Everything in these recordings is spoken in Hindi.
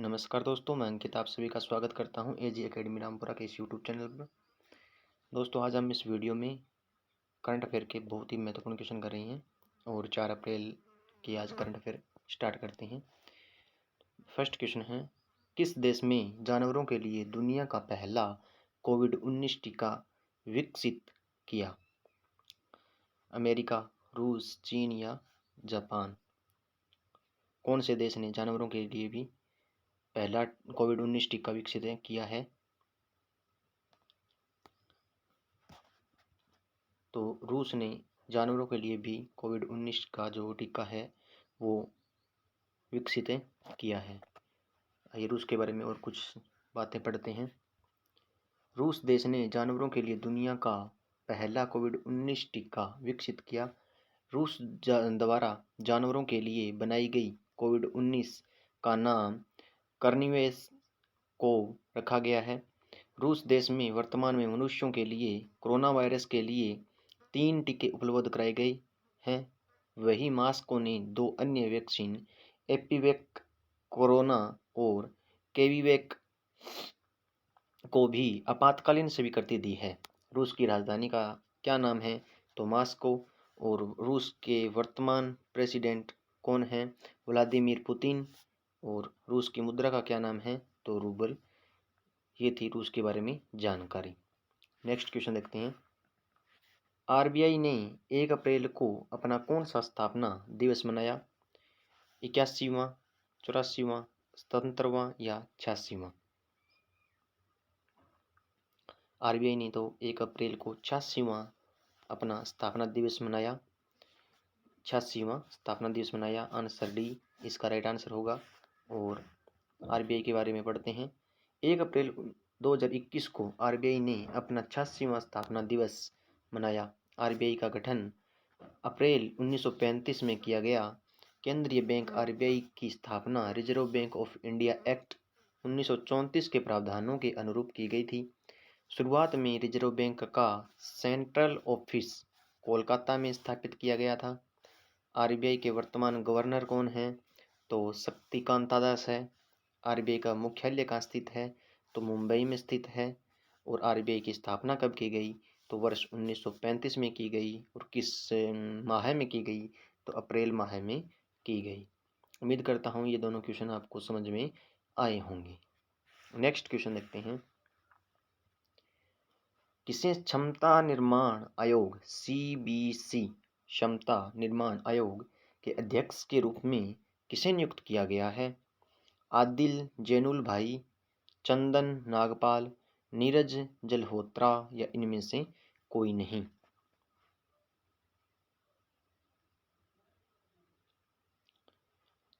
नमस्कार दोस्तों, मैं अंकित आप सभी का स्वागत करता हूं एजी एकेडमी रामपुरा के इस यूट्यूब चैनल पर। दोस्तों, आज हम इस वीडियो में करंट अफेयर के बहुत ही महत्वपूर्ण क्वेश्चन कर रहे हैं और 4 अप्रैल की आज करंट अफेयर स्टार्ट करते हैं। फर्स्ट क्वेश्चन है, किस देश में जानवरों के लिए दुनिया का पहला कोविड-19 टीका विकसित किया? अमेरिका, रूस, चीन या जापान? कौन से देश ने जानवरों के लिए भी पहला कोविड-19 टीका विकसित किया है? तो रूस ने जानवरों के लिए भी कोविड-19 का जो टीका है वो विकसित किया है। आइए रूस के बारे में और कुछ बातें पढ़ते हैं। रूस देश ने जानवरों के लिए दुनिया का पहला कोविड-19 टीका विकसित किया। रूस द्वारा जानवरों के लिए बनाई गई कोविड-19 का नाम कर्निवेक्स को रखा गया है। रूस देश में वर्तमान में मनुष्यों के लिए कोरोना वायरस के लिए 3 टीके उपलब्ध कराए गए हैं। वहीं मॉस्को ने 2 अन्य वैक्सीन एपिवेक कोरोना और केविवेक को भी आपातकालीन स्वीकृति दी है। रूस की राजधानी का क्या नाम है? तो मॉस्को। और रूस के वर्तमान प्रेसिडेंट कौन हैं? Vladimir Putin. और रूस की मुद्रा का क्या नाम है? तो रूबल। ये थी रूस के बारे में जानकारी। नेक्स्ट क्वेश्चन देखते हैं। आरबीआई ने 1 अप्रैल को अपना कौन सा स्थापना दिवस मनाया? 81वां, 84वां, 77वां या 86वां? आरबीआई ने तो 1 अप्रैल को 86वां अपना स्थापना दिवस मनाया। 86वां स्थापना दिवस मनाया। आंसर डी इसका राइट आंसर होगा। और आरबीआई के बारे में पढ़ते हैं। 1 अप्रैल 2021 को आरबीआई ने अपना 86वां स्थापना दिवस मनाया। आरबीआई का गठन अप्रैल 1935 में किया गया। केंद्रीय बैंक आरबीआई की स्थापना reserve bank of India act 1934 के प्रावधानों के अनुरूप की गई थी। शुरुआत में रिजर्व बैंक का सेंट्रल ऑफिस कोलकाता में स्थापित किया गया था। आरबीआई के वर्तमान गवर्नर कौन हैं? तो शक्तिकांता दास है। आरबीआई का मुख्यालय कहाँ स्थित है? तो मुंबई में स्थित है। और आरबीआई की स्थापना कब की गई? तो वर्ष 1935 में की गई। और किस माह में की गई? तो अप्रैल माह में की गई। उम्मीद करता हूँ ये दोनों क्वेश्चन आपको समझ में आए होंगे। नेक्स्ट क्वेश्चन देखते हैं। किसे क्षमता निर्माण आयोग सीबीसी क्षमता निर्माण आयोग के अध्यक्ष के रूप में किसे नियुक्त किया गया है? आदिल जैनुल भाई, चंदन नागपाल, नीरज जल्होत्रा या इनमें से कोई नहीं?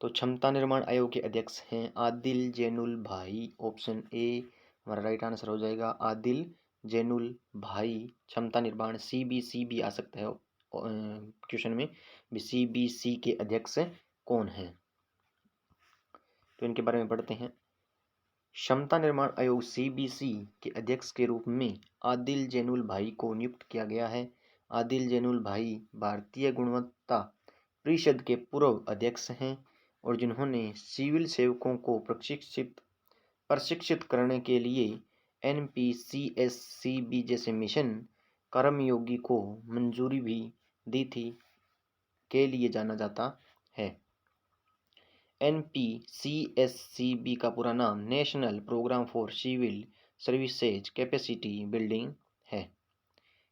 तो क्षमता निर्माण आयोग के अध्यक्ष हैं आदिल जैनुल भाई। ऑप्शन ए हमारा राइट आंसर हो जाएगा। आदिल जैनुल भाई क्षमता निर्माण सीबीसी भी आ सकता है क्वेश्चन में भी। सीबीसी के अध्यक्ष कौन है? तो इनके बारे में पढ़ते हैं। क्षमता निर्माण आयोग सीबीसी के अध्यक्ष के रूप में आदिल जैनुल भाई को नियुक्त किया गया है। आदिल जैनुल भाई भारतीय गुणवत्ता परिषद के पूर्व अध्यक्ष हैं और जिन्होंने सिविल सेवकों को प्रशिक्षित करने के लिए एनपीसीएससीबी जैसे मिशन कर्मयोगी को मंजूरी भी दी थी के लिए जाना जाता है। एनपीसीएससीबी का पूरा नाम national programme for civil services capacity building है।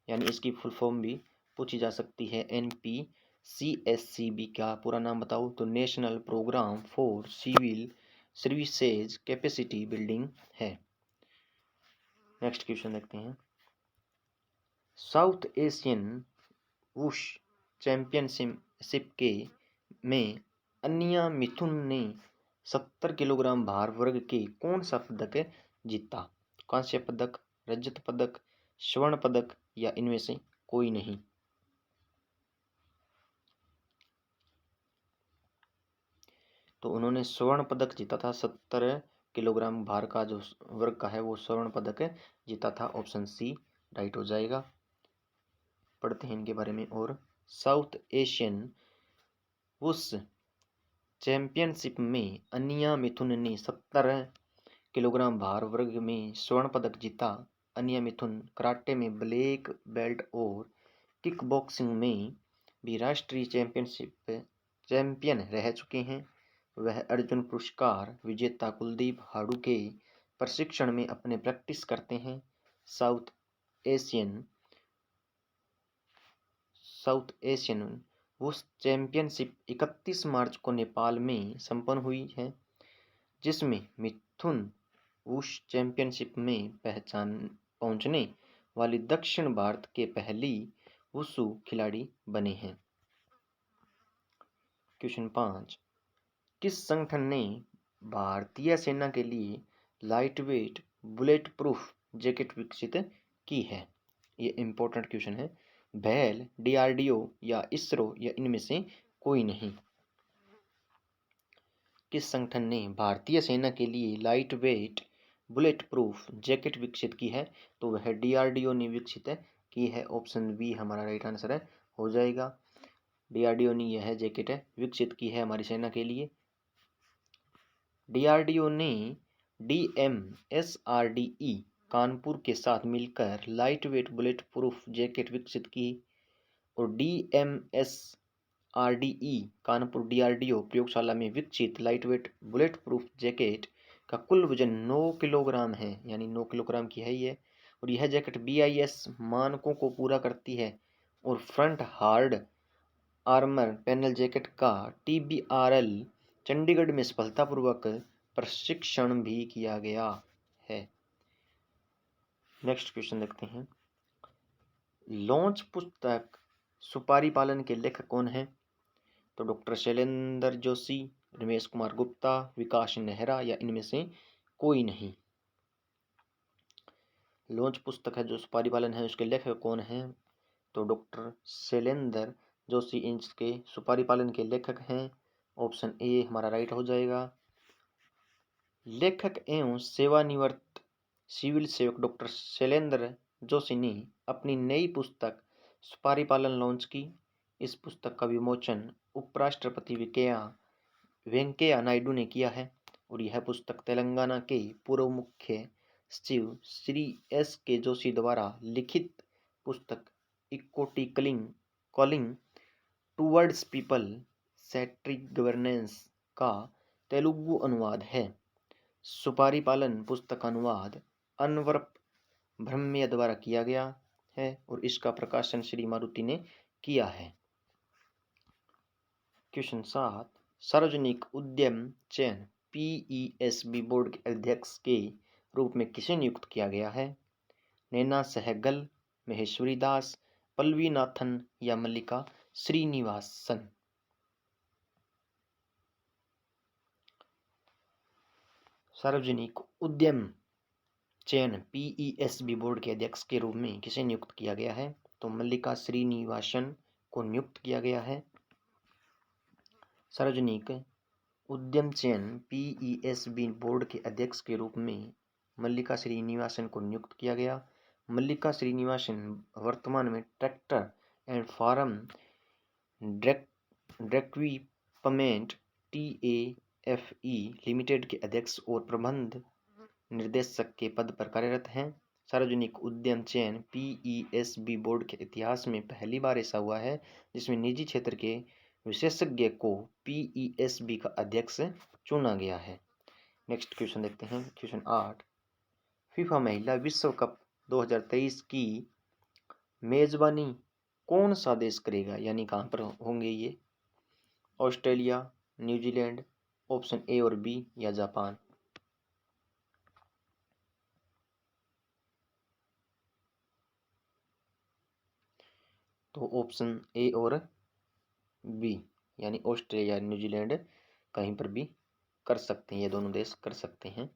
यानी इसकी फुल फॉर्म भी पूछी जा सकती है। एनपीसीएससीबी का पूरा नाम बताओ तो national programme for civil services capacity building है। नेक्स्ट क्वेश्चन देखते हैं। साउथ एशियन वुश चैंपियनशिप के में अन्या मिथुन ने 70 किलोग्राम भार वर्ग के कौन सा पदक जीता? कांस्य पदक, रजत पदक, स्वर्ण पदक या इनमें से कोई नहीं? तो उन्होंने स्वर्ण पदक जीता था। 70 किलोग्राम भार का जो वर्ग का है वो स्वर्ण पदक जीता था। ऑप्शन सी राइट हो जाएगा। पढ़ते हैं इनके बारे में। और साउथ एशियन वुश चैंपियनशिप में अनिया मिथुन ने 70 किलोग्राम भार वर्ग में स्वर्ण पदक जीता। अनिया मिथुन कराटे में ब्लैक बेल्ट और किक बॉक्सिंग में भी राष्ट्रीय चैंपियन रह चुके हैं। वह अर्जुन पुरस्कार विजेता कुलदीप हाडू के प्रशिक्षण में अपने प्रैक्टिस करते हैं। साउथ एशियन वुश चैंपियनशिप 31 मार्च को नेपाल में संपन्न हुई है, जिसमें मिथुन वुश चैंपियनशिप में पहुंचने वाली दक्षिण भारत के पहली वुशु खिलाड़ी बने हैं। क्वेश्चन 5, किस संगठन ने भारतीय सेना के लिए लाइटवेट बुलेट प्रूफ जैकेट विकसित की है? ये इंपॉर्टेंट क्वेश्चन है। बैल, डीआरडीओ या इसरो या इनमें से कोई नहीं। किस संगठन ने भारतीय सेना के लिए light weight bullet proof jacket विकसित की है? तो वह डीआरडीओ ने विकसित की है। ऑप्शन बी हमारा राइट आंसर है, हो जाएगा। डीआरडीओ ने यह जैकेट विकसित की है हमारी सेना के लिए। डीआरडीओ ने डीएमएसआरडीई कानपुर के साथ मिलकर light weight bullet proof jacket विकसित की और डीएमएसआरडीई कानपुर डीआरडीओ प्रयोगशाला में विकसित लाइटवेट बुलेट प्रूफ जैकेट का कुल वजन 9 किलोग्राम है, यानी 9 किलोग्राम की है ये। और यह जैकेट बीआईएस मानकों को पूरा करती है और front hard armour panel jacket का टीबीआरएल चंडीगढ़ में सफलतापूर्वक प्रशिक्षण भी किया गया है। नेक्स्ट क्वेश्चन देखते हैं। लॉन्च पुस्तक सुपारी पालन के लेखक कौन है? तो डॉक्टर शैलेंद्र जोशी, रमेश कुमार गुप्ता, विकास नेहरा या इनमें से कोई नहीं। लॉन्च पुस्तक है जो सुपारी पालन है, उसके लेखक कौन है? तो डॉक्टर शैलेंद्र जोशी इसके सुपारी पालन के लेखक हैं। ऑप्शन ए हमारा राइट हो जाएगा। लेखक एवं सेवानिवृत्त सिविल सेवक डॉक्टर शैलेंद्र जोशी ने अपनी नई पुस्तक सुपारी पालन लॉन्च की। इस पुस्तक का विमोचन उपराष्ट्रपति वेंकैया नायडू ने किया है और यह पुस्तक तेलंगाना के पूर्व मुख्य सचिव श्री एस.के. जोशी द्वारा लिखित पुस्तक equity calling towards people centric governance का तेलुगु अनुवाद है। सुपारी पालन पुस्तक का अनुवाद अनवर ब्रह्मయ్య द्वारा किया गया है और इसका प्रकाशन श्री मारुति ने किया है। क्वेश्चन 7, सार्वजनिक उद्यम चयन पीईएसबी बोर्ड के अध्यक्ष के रूप में किसे नियुक्त किया गया है? नैना सहगल, महेश्वरी दास, पल्लवी नाथन या मल्लिका श्रीनिवासन। सार्वजनिक उद्यम चयन पीईएसबी बोर्ड के अध्यक्ष के रूप में किसे नियुक्त किया गया है? तो मल्लिका श्रीनिवासन को नियुक्त किया गया है। सार्वजनिक उद्यम चयन पीईएसबी बोर्ड के अध्यक्ष के रूप में मल्लिका श्रीनिवासन को नियुक्त किया गया। मल्लिका श्रीनिवासन वर्तमान में tractor and farm development TAFE limited के अध्यक्ष और प्रबंध निर्देशक के पद पर कार्यरत हैं। सार्वजनिक उद्यम चयन पीईएसबी बोर्ड के इतिहास में पहली बार ऐसा हुआ है जिसमें निजी क्षेत्र के विशेषज्ञ को पीईएसबी का अध्यक्ष चुना गया है। नेक्स्ट क्वेश्चन देखते हैं। क्वेश्चन 8, फीफा महिला विश्व कप 2023 की मेजबानी कौन सा देश करेगा, यानी कहाँ पर होंगे ये? ऑस्ट्रेलिया, न्यूजीलैंड, ऑप्शन ए और बी या जापान। तो ऑप्शन ए और बी यानी ऑस्ट्रेलिया, न्यूजीलैंड कहीं पर भी कर सकते हैं, ये दोनों देश कर सकते हैं।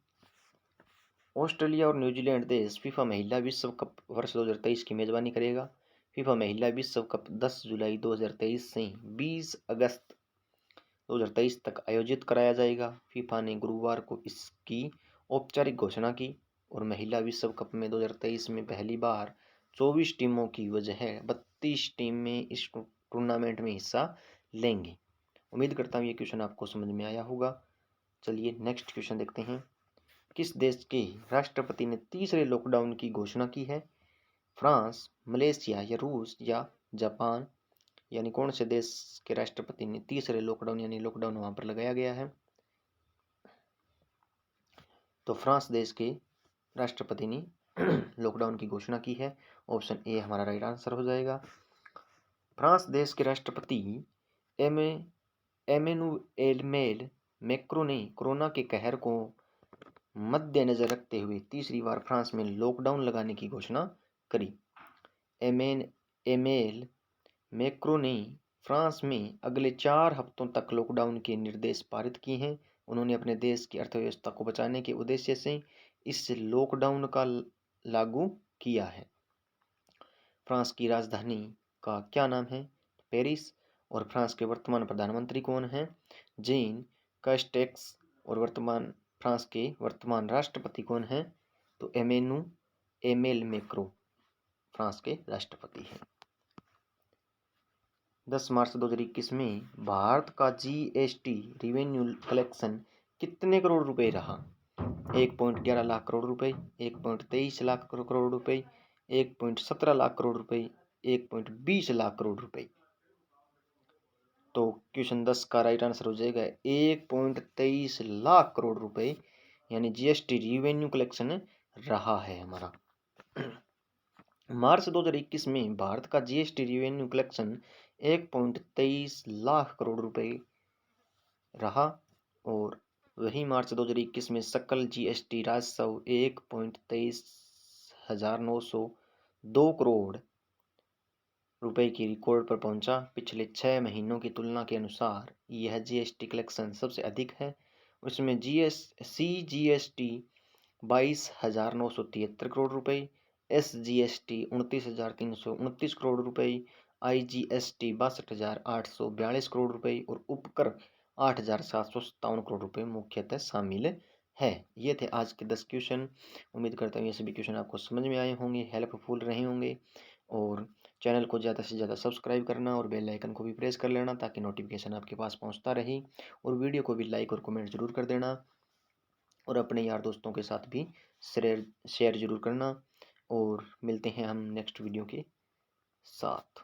ऑस्ट्रेलिया और न्यूजीलैंड देश फीफा महिला विश्व कप वर्ष 2023 की मेजबानी करेगा। फीफा महिला विश्व कप 10 जुलाई 2023 से 20 अगस्त 2023 तक आयोजित कराया जाएगा। फीफा ने गुरुवार को इसकी औपचारिक घोषणा की और महिला विश्व कप में 2023 में पहली बार 24 टीमों की वजह 32 टीमें इस टूर्नामेंट में हिस्सा लेंगी। उम्मीद करता हूँ ये क्वेश्चन आपको समझ में आया होगा। चलिए नेक्स्ट क्वेश्चन देखते हैं। किस देश के राष्ट्रपति ने तीसरे लॉकडाउन की घोषणा की है? फ्रांस, मलेशिया या रूस या जापान? यानी कौन से देश के राष्ट्रपति ने तीसरे लॉकडाउन यानी लॉकडाउन वहां पर लगाया गया है? तो फ्रांस देश के राष्ट्रपति ने लॉकडाउन की घोषणा की है। ऑप्शन ए हमारा राइट आंसर हो जाएगा। फ्रांस देश के राष्ट्रपति एमेनुएल मैक्रों ने कोरोना के कहर को मद्देनजर रखते हुए तीसरी बार फ्रांस में लॉकडाउन लगाने की घोषणा करी। एमेनुएल मैक्रों ने फ्रांस में अगले 4 हफ्तों तक लॉकडाउन के निर्देश पारित किए हैं। उन्होंने अपने देश की अर्थव्यवस्था को बचाने के उद्देश्य से इस लॉकडाउन का लागू किया है। फ्रांस की राजधानी का क्या नाम है? पेरिस। और फ्रांस के वर्तमान प्रधानमंत्री कौन हैं? Jean Castex. और फ्रांस के वर्तमान राष्ट्रपति कौन हैं? तो एमेल मैक्रों फ्रांस के राष्ट्रपति हैं। 10 मार्च 2021 में भारत का जीएसटी रिवेन्यू कलेक्शन कितने करोड़ रुपए रहा? 1.11 लाख करोड़ रुपए, 1.23 लाख करोड़ रुपए, 1.17 लाख करोड़ रुपए, 1.20 लाख करोड़ रुपए। तो क्वेश्चन 10 का राइट आंसर हो जाएगा 1.23 लाख करोड़ रुपए, यानी जीएसटी रिवेन्यू कलेक्शन रहा है हमारा। मार्च 2021 में भारत का GST revenue collection 1.23 lakh crore रुपए रहा। और वही मार्च 2021 में सकल जीएसटी राजस्व 1.23,902 करोड़ रुपए की रिकॉर्ड पर पहुंचा। पिछले 6 महीनों की तुलना के अनुसार यह जीएसटी कलेक्शन सबसे अधिक है। उसमें सीजीएसटी 22,973 करोड़ रुपए, एसजीएसटी 29,329 करोड़ रुपए, आईजीएसटी 62,842 करोड़ रुपए और उपकर 8,757 करोड़ रुपए मुख्यतः शामिल है। ये थे आज के 10 क्वेश्चन। उम्मीद करता हूँ ये सभी क्वेश्चन आपको समझ में आए होंगे, हेल्पफुल रहे होंगे। और चैनल को ज़्यादा से ज़्यादा सब्सक्राइब करना और बेल आइकन को भी प्रेस कर लेना ताकि नोटिफिकेशन आपके पास पहुंचता रहे। और वीडियो को भी लाइक और कमेंट जरूर कर देना और अपने यार दोस्तों के साथ भी शेयर जरूर करना। और मिलते हैं हम नेक्स्ट वीडियो के साथ।